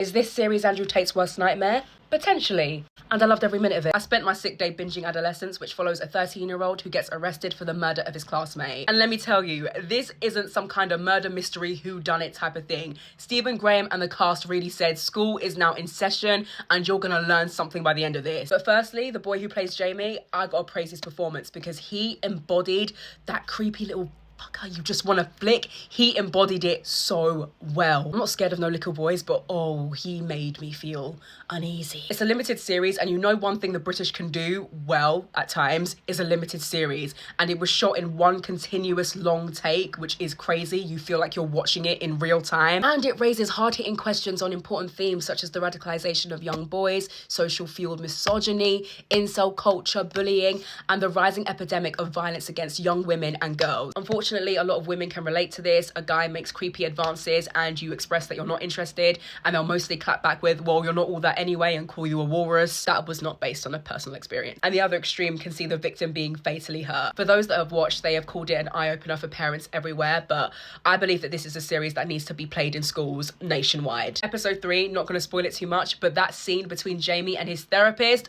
Is this series Andrew Tate's worst nightmare? Potentially. And I loved every minute of it. I spent my sick day binging Adolescence, which follows a 13-year-old who gets arrested for the murder of his classmate. And let me tell you, this isn't some kind of murder mystery whodunit type of thing. Stephen Graham and the cast really said school is now in session and you're gonna learn something by the end of this. But firstly, the boy who plays Jamie, I gotta praise his performance because he embodied that creepy little fucker you just want to flick. He embodied it so well. I'm not scared of no little boys, but oh, he made me feel uneasy. It's a limited series, and you know one thing the British can do well at times is a limited series, and it was shot in one continuous long take, which is crazy. You feel like you're watching it in real time, and it raises hard-hitting questions on important themes such as the radicalization of young boys, social-fueled misogyny, incel culture, bullying, and the rising epidemic of violence against young women and girls. Unfortunately, a lot of women can relate to this. A guy makes creepy advances and you express that you're not interested, and they'll mostly clap back with, well, you're not all that anyway, and call you a walrus. That was not based on a personal experience. And the other extreme can see the victim being fatally hurt. For those that have watched, they have called it an eye-opener for parents everywhere, but I believe that this is a series that needs to be played in schools nationwide. Episode 3, not going to spoil it too much, but that scene between Jamie and his therapist,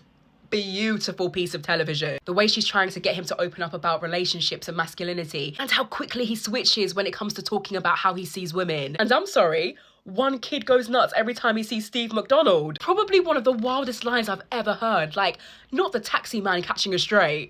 beautiful piece of television. The way she's trying to get him to open up about relationships and masculinity, and how quickly he switches when it comes to talking about how he sees women. And I'm sorry, one kid goes nuts every time he sees Steve McDonald. Probably one of the wildest lines I've ever heard. Like, not the taxi man catching a stray.